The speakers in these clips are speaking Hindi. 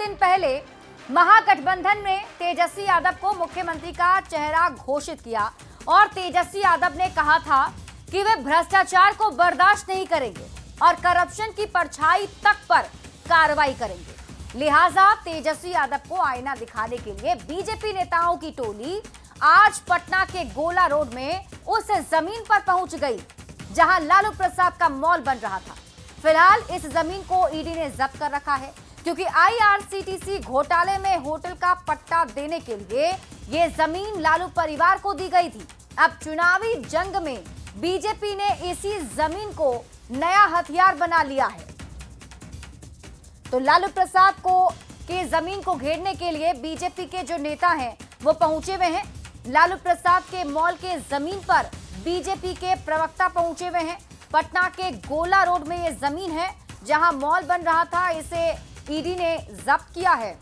दिन पहले महागठबंधन में तेजस्वी यादव को मुख्यमंत्री का चेहरा घोषित किया और तेजस्वी यादव ने कहा था कि वे भ्रष्टाचार को बर्दाश्त नहीं करेंगे और करप्शन की परछाई तक पर कार्रवाई करेंगे। लिहाजा तेजस्वी यादव को आईना दिखाने के लिए बीजेपी नेताओं की टोली आज पटना के गोला रोड में उस जमीन पर पहुंच गई जहां लालू प्रसाद का मॉल बन रहा था। फिलहाल इस जमीन को ईडी ने जब्त कर रखा है क्योंकि आईआरसीटीसी घोटाले में होटल का पट्टा देने के लिए ये जमीन लालू परिवार को दी गई थी। अब चुनावी जंग में बीजेपी ने इसी जमीन को नया हथियार बना लिया है। तो लालू प्रसाद के जमीन को घेरने के लिए बीजेपी के जो नेता हैं वो पहुंचे हुए हैं। लालू प्रसाद के मॉल के जमीन पर बीजेपी के प्रवक्ता पहुंचे हुए हैं। पटना के गोला रोड में ये जमीन है जहां मॉल बन रहा था, इसे ईडी ने जब्त किया है।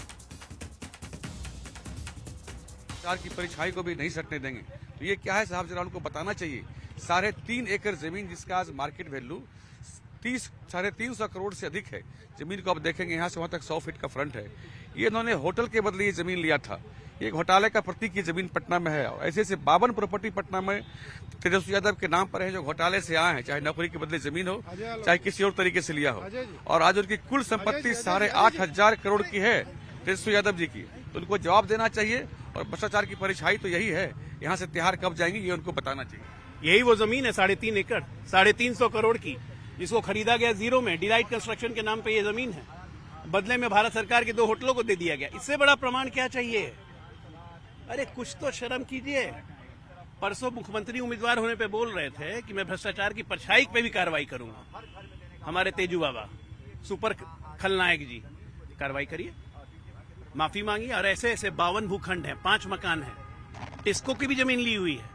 की परछाई को भी नहीं सटने देंगे। तो ये क्या है साहब, जरा उनको बताना चाहिए। 3.5 एकड़ जमीन जिसका आज मार्केट वैल्यू 350 करोड़ से अधिक है। जमीन को आप देखेंगे यहाँ से वहां तक 100 फीट का फ्रंट है। ये इन्होंने होटल के बदले ये जमीन लिया था। ये घोटाले का प्रतीक ये जमीन पटना में है। ऐसे ऐसे 52 प्रॉपर्टी पटना में तेजस्वी यादव के नाम पर है जो घोटाले से आए हैं, चाहे नौकरी के बदले जमीन हो चाहे किसी और तरीके से लिया हो। और आज उनकी कुल संपत्ति 8,500 करोड़ की है तेजस्वी यादव जी की। तो उनको जवाब देना चाहिए और भ्रष्टाचार की परछाई तो यही है। यहाँ से तिहाड़ कब जाएंगे ये उनको बताना चाहिए। यही वो जमीन है 3.5 एकड़ 350 करोड़ की, जिसको खरीदा गया जीरो में डिलाइट कंस्ट्रक्शन के नाम पे ये जमीन है। बदले में भारत सरकार के 2 होटलों को दे दिया गया। इससे बड़ा प्रमाण क्या चाहिए? अरे कुछ तो शर्म कीजिए। परसों मुख्यमंत्री उम्मीदवार होने पे बोल रहे थे कि मैं भ्रष्टाचार की परछाई पे भी कार्रवाई करूंगा। हमारे तेजू बाबा सुपर खलनायक जी, कार्रवाई करिए, माफी मांगिए। और ऐसे ऐसे 52 भूखंड हैं, 5 मकान हैं, टिस्को की भी जमीन ली हुई है।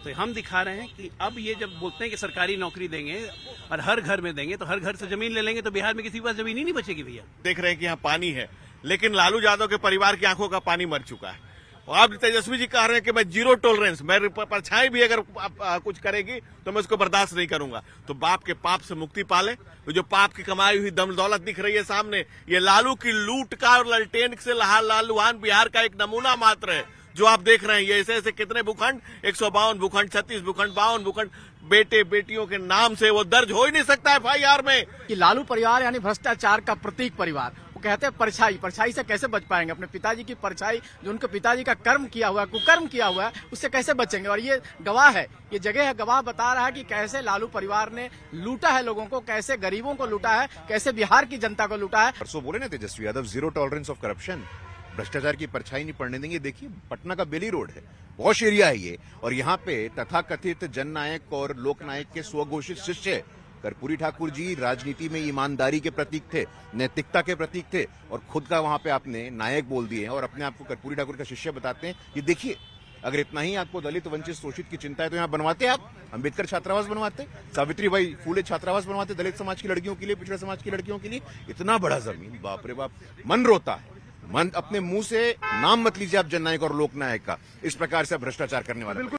तो हम दिखा रहे हैं कि अब ये जब बोलते हैं कि सरकारी नौकरी देंगे और हर घर में देंगे, तो हर घर से जमीन ले लेंगे तो बिहार में किसी के पास जमीन ही नहीं बचेगी भैया। देख रहे हैं कि यहाँ पानी है, लेकिन लालू यादव के परिवार की आंखों का पानी मर चुका है। और अब तेजस्वी जी कह रहे हैं कि मैं जीरो टॉलरेंस, मैं परछाई भी अगर कुछ करेगी तो मैं उसको बर्दाश्त नहीं करूंगा। तो बाप के पाप से मुक्ति पाले। तो जो पाप की कमाई हुई दम दौलत दिख रही है सामने, ये लालू की लूट का और ललटेन से लालूहान बिहार का एक नमूना मात्र है जो आप देख रहे हैं। ये ऐसे ऐसे कितने भूखंड, 152 भूखंड, 36 भूखंड, 52 भूखंड बेटे बेटियों के नाम से वो दर्ज हो ही नहीं सकता FIR में। कि लालू परिवार यानी भ्रष्टाचार का प्रतीक परिवार, वो कहते हैं परछाई से कैसे बच पाएंगे? अपने पिताजी की परछाई, जो उनके पिताजी का कर्म किया हुआ है, कुकर्म किया हुआ है, उससे कैसे बचेंगे? और ये गवाह है, ये जगह है, गवाह बता रहा है कि कैसे लालू परिवार ने लूटा है लोगों को, कैसे गरीबों को लूटा है, कैसे बिहार की जनता को लूटा है। परसों बोले ना Tejashwi Yadav, zero tolerance of corruption, भ्रष्टाचार की परछाई नहीं पड़ने देंगे। देखिए पटना का बेली रोड है, वॉश एरिया है ये, और यहाँ पे तथाकथित जननायक और लोकनायक के स्वघोषित शिष्य कर्पूरी ठाकुर जी राजनीति में ईमानदारी के प्रतीक थे, नैतिकता के प्रतीक थे, और खुद का वहां पे आपने नायक बोल दिए हैं और अपने आप को कर्पूरी ठाकुर का शिष्य बताते हैं। ये देखिए, अगर इतना ही आपको दलित वंचित शोषित की चिंता है तो यहाँ बनवाते आप अंबेडकर छात्रावास बनवाते, सावित्रीबाई फूले छात्रावास बनवाते दलित समाज की लड़कियों के लिए, पिछड़े समाज की लड़कियों के लिए। इतना बड़ा जमीन, बाप रे बाप, मन रोता है। मन अपने मुंह से नाम मत लीजिए आप जननायक और लोकनायक का, इस प्रकार से भ्रष्टाचार करने वाला।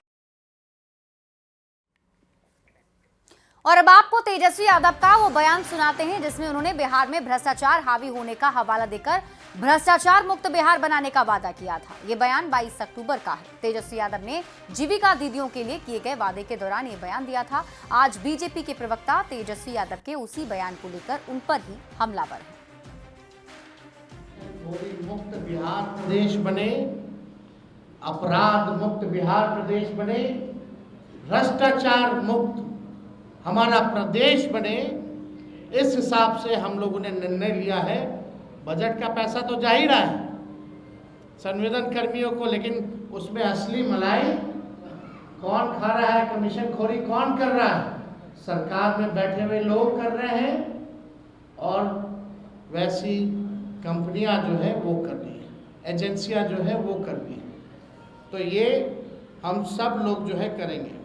और अब आपको तेजस्वी यादव का वो बयान सुनाते हैं जिसमें उन्होंने बिहार में भ्रष्टाचार हावी होने का हवाला देकर भ्रष्टाचार मुक्त बिहार बनाने का वादा किया था। ये बयान 22 अक्टूबर का है। तेजस्वी यादव ने जीविका दीदियों के लिए किए गए वादे के दौरान ये बयान दिया था। आज बीजेपी के प्रवक्ता तेजस्वी यादव के उसी बयान को लेकर उन पर ही हमलावर है। मुक्त बिहार प्रदेश बने, अपराध मुक्त बिहार प्रदेश बने, भ्रष्टाचार मुक्त हमारा प्रदेश बने, इस हिसाब से हम लोगों ने निर्णय लिया है। बजट का पैसा तो जा ही रहा है संवेदन कर्मियों को, लेकिन उसमें असली मलाई कौन खा रहा है, कमीशन खोरी कौन कर रहा है? सरकार में बैठे हुए लोग कर रहे हैं और वैसी कंपनियां जो है वो कर रही है, एजेंसियां जो है वो कर रही है। तो ये हम सब लोग जो है करेंगे।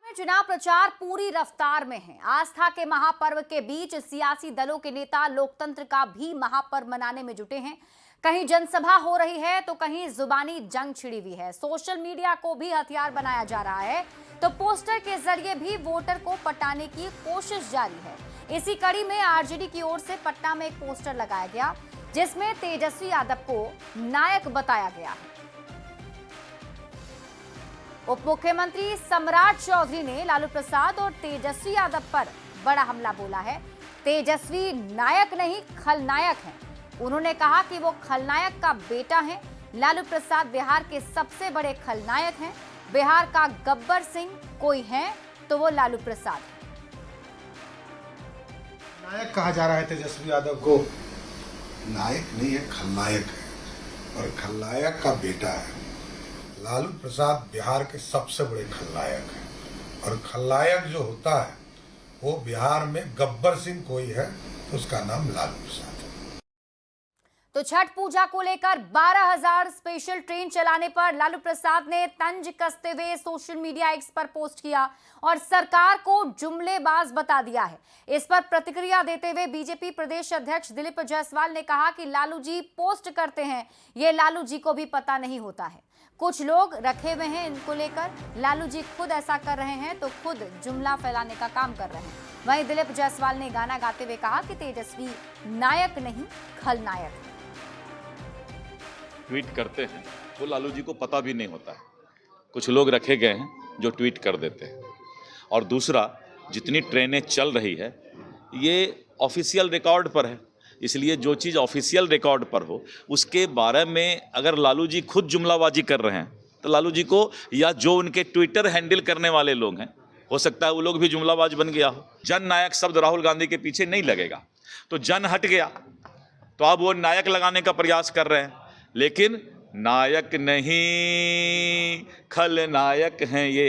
चुनाव प्रचार पूरी रफ्तार में है। आस्था के महापर्व के बीच सियासी दलों के नेता लोकतंत्र का भी महापर्व मनाने में जुटे हैं। कहीं जनसभा हो रही है तो कहीं जुबानी जंग छिड़ी हुई है। सोशल मीडिया को भी हथियार बनाया जा रहा है तो पोस्टर के जरिए भी वोटर को पटाने की कोशिश जारी है। इसी कड़ी में आरजेडी की ओर से पटना में एक पोस्टर लगाया गया जिसमें तेजस्वी यादव को नायक बताया गया है। उप मुख्यमंत्री सम्राट चौधरी ने लालू प्रसाद और तेजस्वी यादव पर बड़ा हमला बोला है। तेजस्वी नायक नहीं खलनायक हैं। उन्होंने कहा कि वो खलनायक का बेटा है। लालू प्रसाद बिहार के सबसे बड़े खलनायक हैं। बिहार का गब्बर सिंह कोई है तो वो लालू प्रसाद है। नायक कहा जा रहा है तेजस्वी यादव को। नायक नहीं है, खलनायक है और खलनायक का बेटा है। लालू प्रसाद बिहार के सबसे बड़े खलनायक हैं और खलनायक जो होता है वो बिहार में गब्बर सिंह कोई है तो उसका नाम लालू प्रसाद है। तो छठ पूजा को लेकर 12,000 स्पेशल ट्रेन चलाने पर लालू प्रसाद ने तंज कसते हुए सोशल मीडिया एक्स पर पोस्ट किया और सरकार को जुमलेबाज बता दिया है। इस पर प्रतिक्रिया देते हुए बीजेपी प्रदेश अध्यक्ष दिलीप जायसवाल ने कहा कि लालू जी पोस्ट करते हैं, ये लालू जी को भी पता नहीं होता है। कुछ लोग रखे हुए हैं इनको लेकर, लालू जी खुद ऐसा कर रहे हैं तो खुद जुमला फैलाने का काम कर रहे हैं। वहीं दिलीप जायसवाल ने गाना गाते हुए कहा कि तेजस्वी नायक नहीं खलनायक है। ट्वीट करते हैं वो लालू जी को पता भी नहीं होता है। कुछ लोग रखे गए हैं जो ट्वीट कर देते हैं। और दूसरा, जितनी ट्रेनें चल रही है ये ऑफिशियल रिकॉर्ड पर है, इसलिए जो चीज़ ऑफिशियल रिकॉर्ड पर हो उसके बारे में अगर लालू जी खुद जुमलाबाजी कर रहे हैं तो लालू जी को या जो उनके ट्विटर हैंडल करने वाले लोग हैं, हो सकता है वो लोग भी जुमलाबाज बन गया हो। जन नायक शब्द राहुल गांधी के पीछे नहीं लगेगा तो जन हट गया, तो अब वो नायक लगाने का प्रयास कर रहे हैं। लेकिन नायक नहीं खलनायक हैं ये,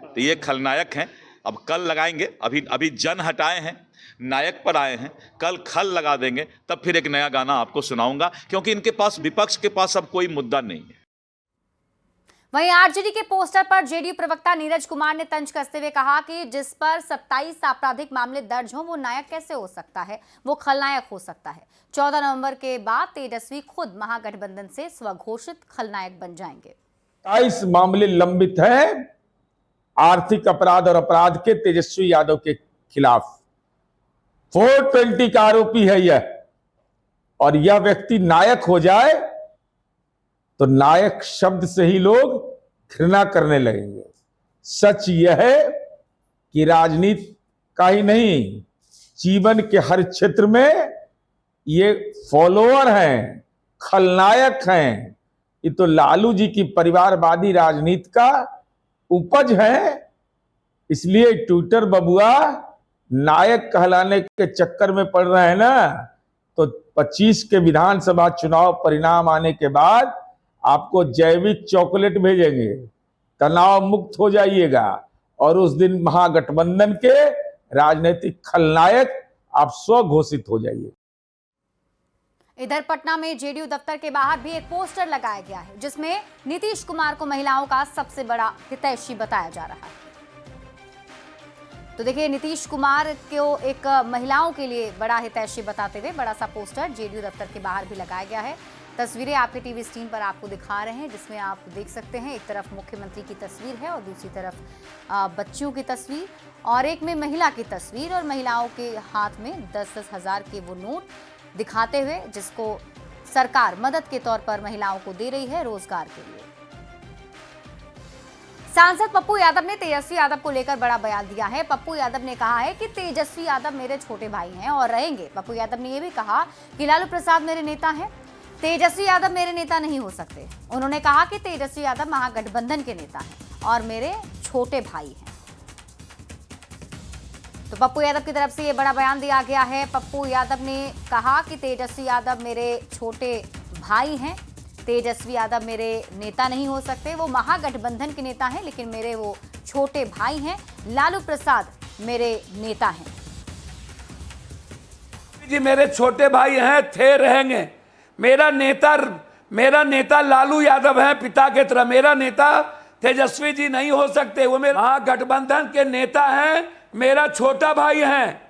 तो ये खलनायक हैं। अब कल लगाएंगे, अभी जन हटाए हैं, नायक पर आए हैं, कल खल लगा देंगे, तब फिर एक नया गाना आपको सुनाऊंगा, क्योंकि इनके पास, विपक्ष के पास अब कोई मुद्दा नहीं है। वहीं आरजेडी के पोस्टर पर जेडीयू प्रवक्ता नीरज कुमार ने तंज कसते हुए कहा कि जिस पर 27 आपराधिक मामले दर्ज हों वो नायक कैसे हो सकता है, वो खलनायक हो सकता है। 14 नवंबर के बाद तेजस्वी खुद महागठबंधन से स्वघोषित खलनायक बन जाएंगे। 27 मामले लंबित हैं आर्थिक अपराध और अपराध के तेजस्वी यादव के खिलाफ। 420 का आरोपी है यह, और यह व्यक्ति नायक हो जाए तो नायक शब्द से ही लोग घृणा करने लगेंगे। सच यह है कि राजनीति का ही नहीं, जीवन के हर क्षेत्र में ये फॉलोअर हैं, खलनायक हैं। ये तो लालू जी की परिवारवादी राजनीति का उपज है। इसलिए ट्विटर बबुआ नायक कहलाने के चक्कर में पड़ रहे हैं ना, तो 25 के विधानसभा चुनाव परिणाम आने के बाद आपको जैविक चॉकलेट भेजेंगे, तनाव मुक्त हो जाइएगा और उस दिन महागठबंधन के राजनीतिक खलनायक आप स्वघोषित हो जाइए। इधर पटना में जेडीयू दफ्तर के बाहर भी एक पोस्टर लगाया गया है जिसमें नीतीश कुमार को महिलाओं का सबसे बड़ा हितैषी बताया जा रहा है। तो देखिए, नीतीश कुमार को एक महिलाओं के लिए बड़ा हितैषी बताते हुए बड़ा सा पोस्टर जेडीयू दफ्तर के बाहर भी लगाया गया है। तस्वीरें आपके टीवी स्क्रीन पर आपको दिखा रहे हैं, जिसमें आप देख सकते हैं एक तरफ मुख्यमंत्री की तस्वीर है और दूसरी तरफ बच्चियों की तस्वीर और एक में महिला की तस्वीर, और महिलाओं के हाथ में 10-10 हज़ार के वो नोट दिखाते हुए जिसको सरकार मदद के तौर पर महिलाओं को दे रही है रोजगार के लिए। सांसद पप्पू यादव ने तेजस्वी यादव को लेकर बड़ा बयान दिया है। पप्पू यादव ने कहा है कि तेजस्वी यादव मेरे छोटे भाई हैं और रहेंगे। पप्पू यादव ने यह भी कहा कि लालू प्रसाद मेरे नेता हैं, तेजस्वी यादव मेरे नेता नहीं हो सकते। उन्होंने कहा कि तेजस्वी यादव महागठबंधन के नेता हैं और मेरे छोटे भाई हैं। तो पप्पू यादव की तरफ से ये बड़ा बयान दिया गया है। पप्पू यादव ने कहा कि तेजस्वी यादव मेरे छोटे भाई हैं, तेजस्वी यादव मेरे नेता नहीं हो सकते। वो महागठबंधन के नेता हैं लेकिन मेरे वो छोटे भाई हैं। लालू प्रसाद मेरे नेता हैं। जी मेरे छोटे भाई हैं, थे, रहेंगे। मेरा नेता लालू यादव है पिता के तरह। मेरा नेता तेजस्वी जी नहीं हो सकते, वो मेरे महागठबंधन के नेता हैं, मेरा छोटा भाई हैं।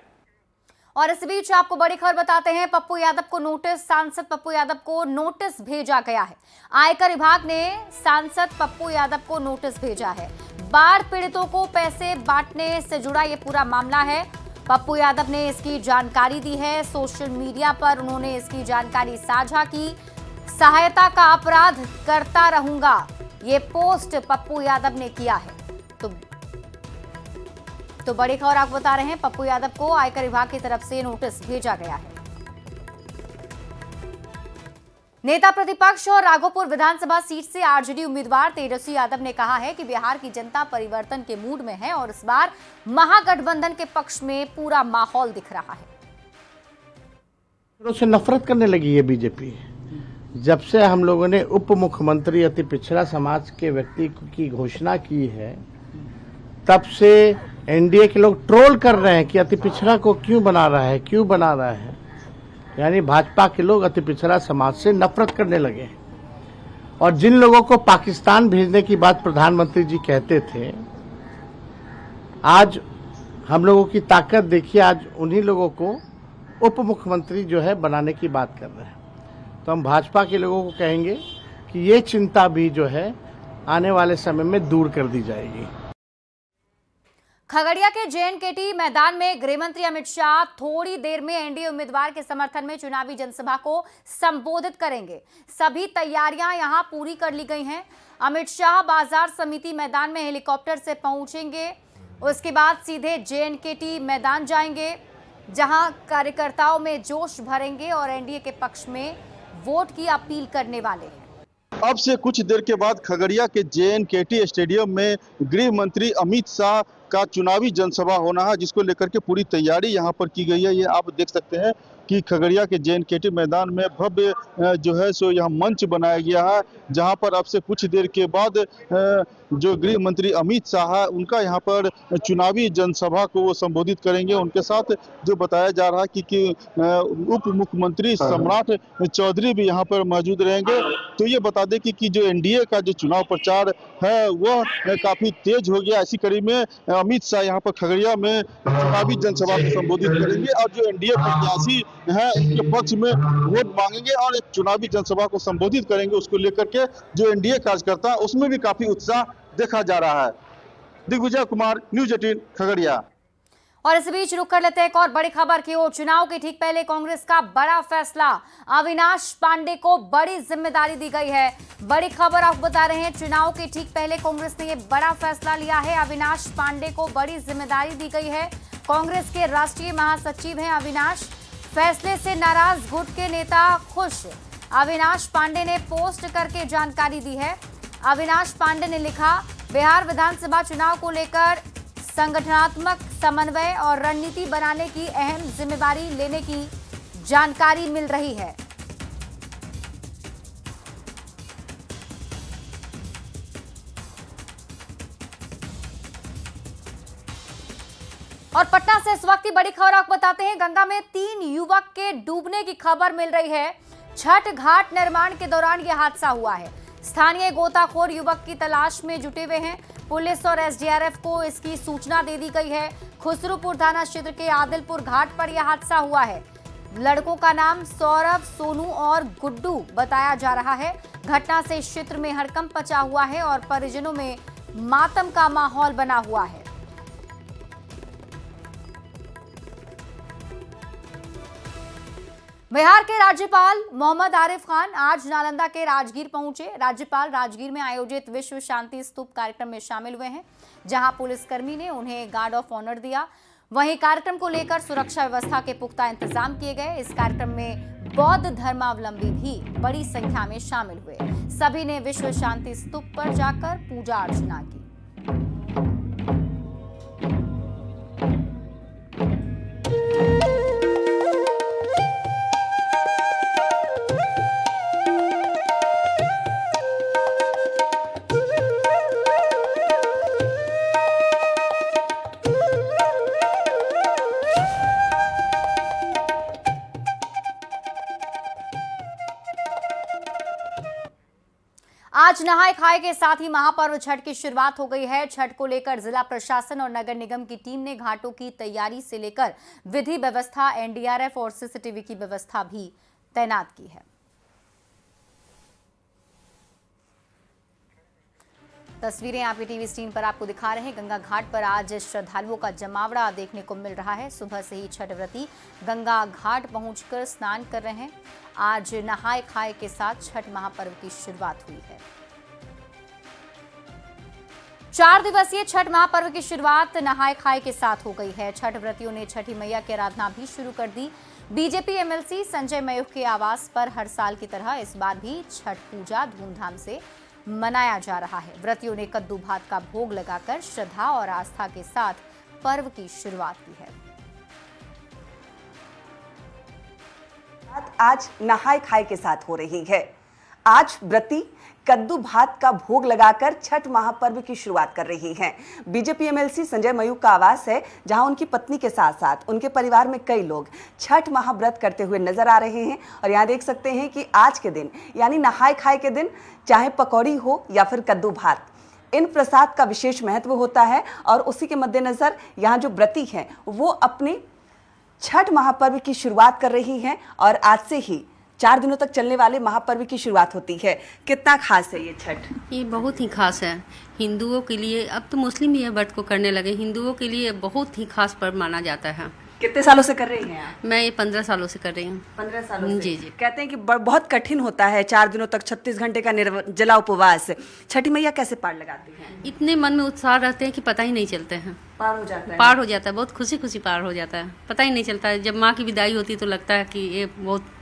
और इस बीच आपको बड़ी खबर बताते हैं, पप्पू यादव को नोटिस, सांसद पप्पू यादव को नोटिस भेजा गया है। आयकर विभाग ने सांसद पप्पू यादव को नोटिस भेजा है। बाढ़ पीड़ितों को पैसे बांटने से जुड़ा ये पूरा मामला है पप्पू यादव ने इसकी जानकारी दी है। सोशल मीडिया पर उन्होंने इसकी जानकारी साझा की। सहायता का अपराध करता रहूंगा, ये पोस्ट पप्पू यादव ने किया है। तो बड़ी खबर आपको बता रहे हैं, पप्पू यादव को आयकर विभाग की तरफ से नोटिस भेजा गया है। नेता प्रतिपक्ष और राघोपुर विधानसभा सीट से आरजेडी उम्मीदवार तेजस्वी यादव ने कहा है कि बिहार की जनता परिवर्तन के मूड में है और इस बार महागठबंधन के पक्ष में पूरा माहौल दिख रहा है। से नफरत करने लगी है बीजेपी। जब से हम लोगों ने उप मुख्यमंत्री अति पिछड़ा समाज के व्यक्ति की घोषणा की है, तब से एनडीए के लोग ट्रोल कर रहे हैं कि अति पिछड़ा को क्यों बना रहा है, यानी भाजपा के लोग अति पिछड़ा समाज से नफरत करने लगे हैं। और जिन लोगों को पाकिस्तान भेजने की बात प्रधानमंत्री जी कहते थे, आज हम लोगों की ताकत देखिए, आज उन्हीं लोगों को उप मुख्यमंत्री जो है बनाने की बात कर रहे हैं। तो हम भाजपा के लोगों को कहेंगे कि ये चिंता भी जो है आने वाले समय में दूर कर दी जाएगी। खगड़िया के JNKT मैदान में गृह मंत्री अमित शाह थोड़ी देर में एनडीए उम्मीदवार के समर्थन में चुनावी जनसभा को संबोधित करेंगे। सभी तैयारियां यहां पूरी कर ली गई हैं। अमित शाह बाजार समिति मैदान में हेलीकॉप्टर से पहुंचेंगे, उसके बाद सीधे JNKT मैदान जाएंगे, जहां कार्यकर्ताओं में जोश भरेंगे और एनडीए के पक्ष में वोट की अपील करने वाले हैं। अब से कुछ देर के बाद खगड़िया के JNKT स्टेडियम में गृह मंत्री अमित शाह का चुनावी जनसभा होना है, जिसको लेकर के पूरी तैयारी यहां पर की गई है। ये आप देख सकते हैं कि खगड़िया के JNKT मैदान में भव्य जो है सो यहाँ मंच बनाया गया है, जहां पर अब से कुछ देर के बाद जो गृह मंत्री अमित शाह है उनका यहाँ पर चुनावी जनसभा को वो संबोधित करेंगे। उनके साथ जो बताया जा रहा है कि उप मुख्यमंत्री सम्राट चौधरी भी यहाँ पर मौजूद रहेंगे। तो ये बता दें कि जो एनडीए का जो चुनाव प्रचार है वह काफी तेज हो गया। इसी कड़ी में अमित शाह यहाँ पर खगड़िया में चुनावी जनसभा को संबोधित करेंगे और जो एनडीए प्रत्याशी है उनके पक्ष में वोट मांगेंगे और एक चुनावी जनसभा को संबोधित करेंगे। उसको लेकर के जो एनडीए कार्यकर्ता उसमें भी काफी उत्साह देखा जा रहा है। दिग्विजय कुमार, न्यूज़ 18 खगड़िया। और इस बीच रुक कर लेते हैं एक और बड़ी खबर की ओर। चुनाव के ठीक पहले कांग्रेस का बड़ा फैसला, अविनाश पांडे को बड़ी जिम्मेदारी दी गई है। बड़ी खबर आपको बता रहे हैं, चुनाव के ठीक पहले कांग्रेस ने यह बड़ा फैसला लिया है। अविनाश पांडे को बड़ी जिम्मेदारी दी गई है। कांग्रेस के राष्ट्रीय महासचिव हैं अविनाश। फैसले से नाराज गुट के नेता खुश। अविनाश पांडे ने पोस्ट करके जानकारी दी है। अविनाश पांडे ने लिखा, बिहार विधानसभा चुनाव को लेकर संगठनात्मक समन्वय और रणनीति बनाने की अहम जिम्मेदारी लेने की जानकारी मिल रही है। और पटना से इस वक्त की बड़ी खबर आपको बताते हैं, गंगा में 3 युवक के डूबने की खबर मिल रही है। छठ घाट निर्माण के दौरान यह हादसा हुआ है। स्थानीय गोताखोर युवक की तलाश में जुटे हुए हैं। पुलिस और एसडीआरएफ को इसकी सूचना दे दी गई है। खुसरूपुर थाना क्षेत्र के आदिलपुर घाट पर यह हादसा हुआ है। लड़कों का नाम सौरभ, सोनू और गुड्डू बताया जा रहा है। घटना से क्षेत्र में हड़कंप मचा हुआ है और परिजनों में मातम का माहौल बना हुआ है। बिहार के राज्यपाल मोहम्मद आरिफ खान आज नालंदा के राजगीर पहुंचे। राज्यपाल राजगीर में आयोजित विश्व शांति स्तूप कार्यक्रम में शामिल हुए हैं, जहां पुलिसकर्मी ने उन्हें गार्ड ऑफ ऑनर दिया। वहीं कार्यक्रम को लेकर सुरक्षा व्यवस्था के पुख्ता इंतजाम किए गए। इस कार्यक्रम में बौद्ध धर्मावलंबी भी बड़ी संख्या में शामिल हुए। सभी ने विश्व शांति स्तूप पर जाकर पूजा अर्चना की। आज नहाय खाए के साथ ही महापर्व छठ की शुरुआत हो गई है। छठ को लेकर जिला प्रशासन और नगर निगम की टीम ने घाटों की तैयारी से लेकर विधि व्यवस्था, एनडीआरएफ और सीसीटीवी की व्यवस्था भी तैनात की है। तस्वीरें आपके टीवी स्क्रीन पर आपको दिखा रहे हैं। गंगा घाट पर आज श्रद्धालुओं का जमावड़ा देखने को मिल रहा है। सुबह से ही छठ व्रती गंगा घाट पहुंचकर स्नान कर रहे हैं। आज नहाए खाए के साथ छठ महापर्व की शुरुआत हुई है। 4 दिवसीय छठ महापर्व की शुरुआत नहाए खाए के साथ हो गई है। छठ व्रतियों ने छठी मैया की आराधना भी शुरू कर दी। बीजेपी एमएलसी संजय मयूख के आवास पर हर साल की तरह इस बार भी छठ पूजा धूमधाम से मनाया जा रहा है। व्रतियों ने कद्दू भात का भोग लगाकर श्रद्धा और आस्था के साथ पर्व की शुरुआत की है। आज नहाय खाए के साथ हो रही है। आज व्रती कद्दू भात का भोग लगाकर छठ महापर्व की शुरुआत कर रही हैं। बीजेपी एमएलसी संजय मयूख का आवास है, जहां उनकी पत्नी के साथ साथ उनके परिवार में कई लोग छठ महाव्रत करते हुए नजर आ रहे हैं। और यहां देख सकते हैं कि आज के दिन यानी नहाय खाए के दिन चाहे पकौड़ी हो या फिर कद्दू भात, इन प्रसाद का विशेष महत्व होता है। और उसी के मद्देनजर यहाँ जो व्रती हैं वो अपने छठ महापर्व की शुरुआत कर रही हैं और आज से ही 4 दिनों तक चलने वाले महापर्व की शुरुआत होती है। कितना खास है ये छठ? ये बहुत ही खास है हिंदुओं के लिए। अब तो मुस्लिम भी व्रत को करने लगे। हिंदुओं के लिए बहुत ही खास पर्व माना जाता है। कितने सालों से कर रही हैं आप? मैं ये 15 सालों से कर रही हूँ। 15 सालों से? जी। कहते हैं कि बहुत कठिन होता है 4 दिनों तक 36 घंटे का निर्जला उपवास। छठी मैया कैसे पार लगाती हैं? इतने मन में उत्साह रहते हैं कि पता ही नहीं चलते हैं। पार हो जाता है? पार हो जाता है, बहुत खुशी खुशी पार हो जाता है। पता ही नहीं चलता है। जब माँ की विदाई होती है तो लगता है कि ये बहुत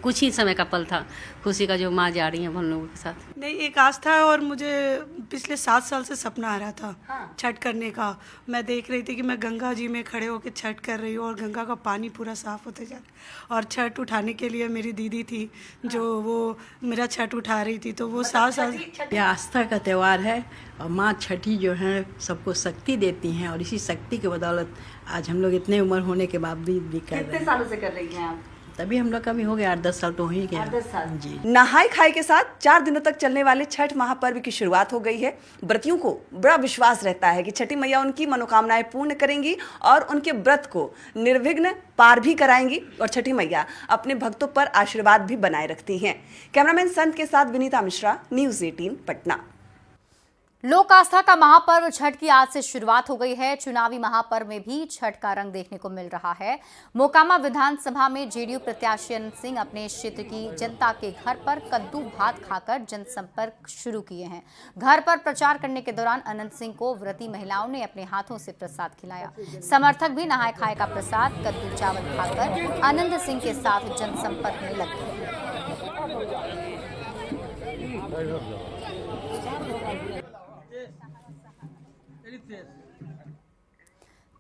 कुछ ही समय का पल था खुशी का, जो माँ जा रही है हम लोगों के साथ। नहीं, एक आस्था है और मुझे पिछले 7 साल से सपना आ रहा था छठ करने का। मैं देख रही थी कि मैं गंगा जी में खड़े होकर छठ कर रही हूँ और गंगा का पानी पूरा साफ होते जा रहा। और छठ उठाने के लिए मेरी दीदी थी जो वो मेरा छठ उठा रही थी, तो वो 7 साल। यह आस्था का त्यौहार है और माँ छठी जो है सबको शक्ति देती हैं और इसी शक्ति के बदौलत आज हम लोग इतने उम्र होने के बावजूद भी कर रहे हैं। कितने सालों से कर रही हैं आप? तभी हम लोग का भी हो गया 8-10 साल तो हो ही गया। 8-10 साल जी। नहाय खाए के साथ 4 दिनों तक चलने वाले छठ महापर्व की शुरुआत हो गई है। व्रतियों को बड़ा विश्वास रहता है कि छठी मैया उनकी मनोकामनाएं पूर्ण करेंगी और उनके व्रत को निर्विघ्न पार भी कराएंगी। और छठी मैया अपने भक्तों पर आशीर्वाद भी बनाए रखती हैं। कैमरामैन संत के साथ विनीता मिश्रा, न्यूज़ 18 पटना। लोक आस्था का महापर्व छठ की आज से शुरुआत हो गई है। चुनावी महापर्व में भी छठ का रंग देखने को मिल रहा है। मोकामा विधानसभा में जेडीयू प्रत्याशी अनंत सिंह अपने क्षेत्र की जनता के घर पर कद्दू भात खाकर जनसंपर्क शुरू किए हैं। घर पर प्रचार करने के दौरान अनंत सिंह को व्रती महिलाओं ने अपने हाथों से प्रसाद खिलाया। समर्थक भी नहाए खाए का प्रसाद कद्दू चावल खाकर अनंत सिंह के साथ जनसंपर्क में लग गए।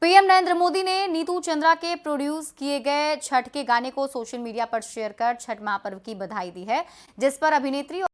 पीएम नरेंद्र मोदी ने नीतू चंद्रा के प्रोड्यूस किए गए छठ के गाने को सोशल मीडिया पर शेयर कर छठ महापर्व की बधाई दी है, जिस पर अभिनेत्री